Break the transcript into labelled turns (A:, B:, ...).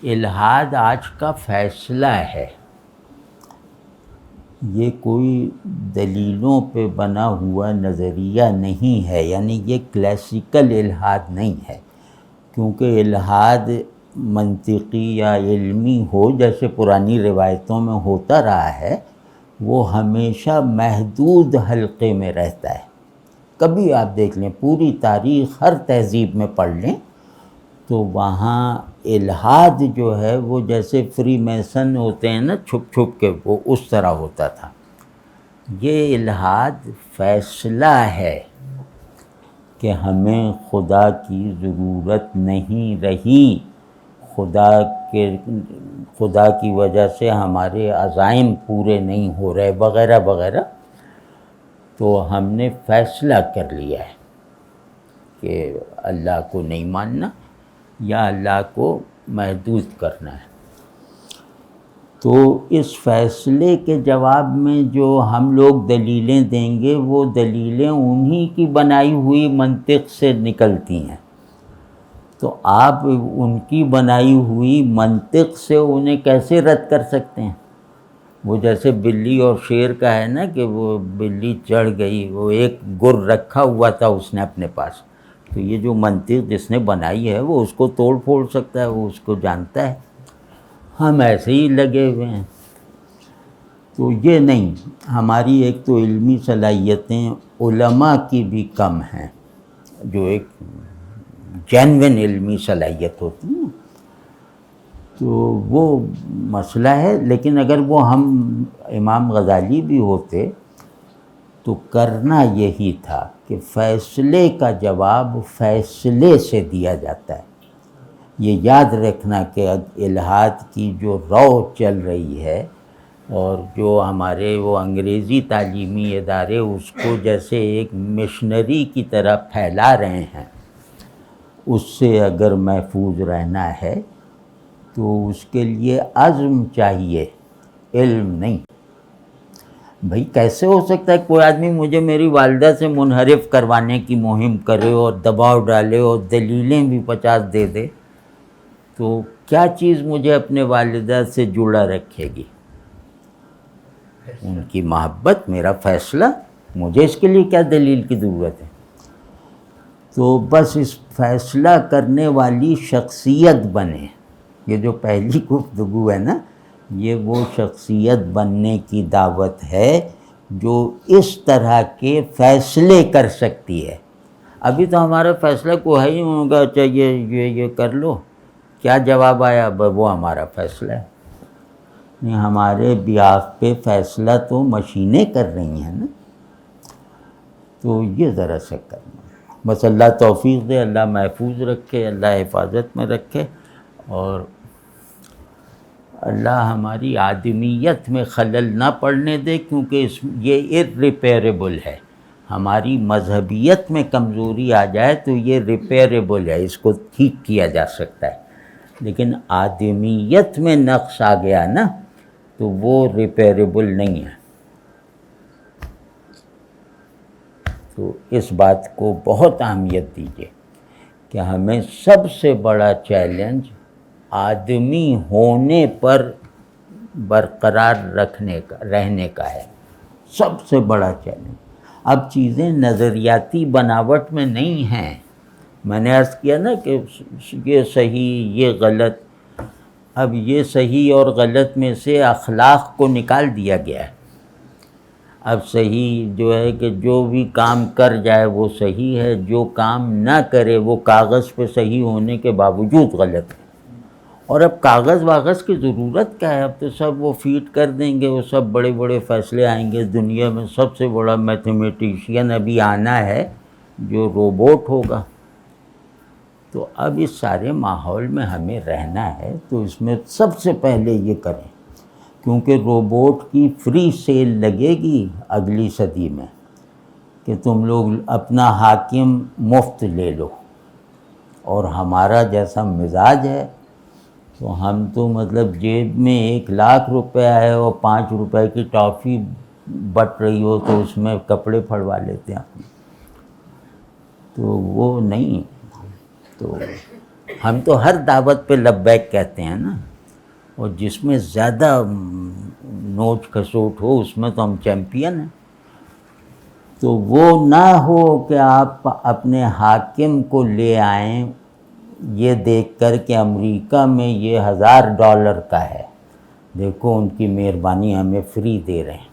A: الحاد آج کا فیصلہ ہے، یہ کوئی دلیلوں پہ بنا ہوا نظریہ نہیں ہے، یعنی یہ کلاسیکل الحاد نہیں ہے، کیونکہ الحاد منطقی یا علمی ہو جیسے پرانی روایتوں میں ہوتا رہا ہے، وہ ہمیشہ محدود حلقے میں رہتا ہے۔ کبھی آپ دیکھ لیں، پوری تاریخ ہر تہذیب میں پڑھ لیں تو وہاں الحاد جو ہے وہ جیسے فری میسن ہوتے ہیں نا چھپ چھپ کے، وہ اس طرح ہوتا تھا۔ یہ الحاد فیصلہ ہے کہ ہمیں خدا کی ضرورت نہیں رہی، خدا کی وجہ سے ہمارے عزائم پورے نہیں ہو رہے وغیرہ وغیرہ، تو ہم نے فیصلہ کر لیا ہے کہ اللہ کو نہیں ماننا یا اللہ کو محدود کرنا ہے۔ تو اس فیصلے کے جواب میں جو ہم لوگ دلیلیں دیں گے، وہ دلیلیں انہی کی بنائی ہوئی منطق سے نکلتی ہیں، تو آپ ان کی بنائی ہوئی منطق سے انہیں کیسے رد کر سکتے ہیں؟ وہ جیسے بلی اور شیر کا ہے نا کہ وہ بلی چڑھ گئی، وہ ایک گر رکھا ہوا تھا اس نے اپنے پاس، تو یہ جو منطق جس نے بنائی ہے وہ اس کو توڑ پھوڑ سکتا ہے، وہ اس کو جانتا ہے۔ ہم ایسے ہی لگے ہوئے ہیں۔ تو یہ نہیں، ہماری ایک تو علمی صلاحیتیں علماء کی بھی کم ہیں، جو ایک جینوین علمی صلاحیت ہوتی ہے، تو وہ مسئلہ ہے۔ لیکن اگر وہ ہم امام غزالی بھی ہوتے تو کرنا یہی تھا کہ فیصلے کا جواب فیصلے سے دیا جاتا ہے۔ یہ یاد رکھنا کہ الحاد کی جو رو چل رہی ہے اور جو ہمارے وہ انگریزی تعلیمی ادارے اس کو جیسے ایک مشنری کی طرح پھیلا رہے ہیں، اس سے اگر محفوظ رہنا ہے تو اس کے لیے عزم چاہیے، علم نہیں۔ بھئی کیسے ہو سکتا ہے کوئی آدمی مجھے میری والدہ سے منحرف کروانے کی مہم کرے اور دباؤ ڈالے اور دلیلیں بھی 50 دے دے، تو کیا چیز مجھے اپنے والدہ سے جڑا رکھے گی؟ ان کی محبت، میرا فیصلہ، مجھے اس کے لیے کیا دلیل کی ضرورت ہے؟ تو بس اس فیصلہ کرنے والی شخصیت بنے، یہ جو پہلی گفتگو ہے نا، یہ وہ شخصیت بننے کی دعوت ہے جو اس طرح کے فیصلے کر سکتی ہے۔ ابھی تو ہمارا فیصلہ کو ہے ہی ہوگا، اچھا یہ کر لو، کیا جواب آیا، وہ ہمارا فیصلہ ہے۔ نہیں، ہمارے بیاف پہ فیصلہ تو مشینیں کر رہی ہیں نا، تو یہ ذرا سا کرنا۔ بس اللہ توفیق دے، اللہ محفوظ رکھے، اللہ حفاظت میں رکھے، اور اللہ ہماری آدمیت میں خلل نہ پڑنے دے، کیونکہ یہ irreparable ہے۔ ہماری مذہبیت میں کمزوری آ جائے تو یہ ریپیریبل ہے، اس کو ٹھیک کیا جا سکتا ہے، لیکن آدمیت میں نقص آ گیا نا تو وہ ریپیریبل نہیں ہے۔ تو اس بات کو بہت اہمیت دیجیے کہ ہمیں سب سے بڑا چیلنج آدمی ہونے پر برقرار رہنے کا ہے، سب سے بڑا چیلنج۔ اب چیزیں نظریاتی بناوٹ میں نہیں ہیں۔ میں نے عرض کیا نا کہ یہ صحیح، یہ غلط، اب یہ صحیح اور غلط میں سے اخلاق کو نکال دیا گیا ہے۔ اب صحیح جو ہے کہ جو بھی کام کر جائے وہ صحیح ہے، جو کام نہ کرے وہ کاغذ پہ صحیح ہونے کے باوجود غلط ہے۔ اور اب کاغذ واغذ کی ضرورت کیا ہے؟ اب تو سب وہ فیڈ کر دیں گے، وہ سب بڑے بڑے فیصلے آئیں گے۔ دنیا میں سب سے بڑا میتھمیٹیشین ابھی آنا ہے جو روبوٹ ہوگا۔ تو اب اس سارے ماحول میں ہمیں رہنا ہے، تو اس میں سب سے پہلے یہ کریں، کیونکہ روبوٹ کی فری سیل لگے گی اگلی صدی میں کہ تم لوگ اپنا حاکم مفت لے لو، اور ہمارا جیسا مزاج ہے تو ہم تو مطلب جیب میں 1,00,000 روپے ہے اور 5 روپے کی ٹافی بٹ رہی ہو تو اس میں کپڑے پھڑوا لیتے ہیں، تو وہ نہیں۔ تو ہم تو ہر دعوت پہ لبیک کہتے ہیں نا، اور جس میں زیادہ نوچ کھسوٹ ہو اس میں تو ہم چیمپئن ہیں۔ تو وہ نہ ہو کہ آپ اپنے حاکم کو لے آئیں یہ دیکھ کر کہ امریکہ میں یہ $1000 کا ہے، دیکھو ان کی مہربانی ہمیں فری دے رہے ہیں۔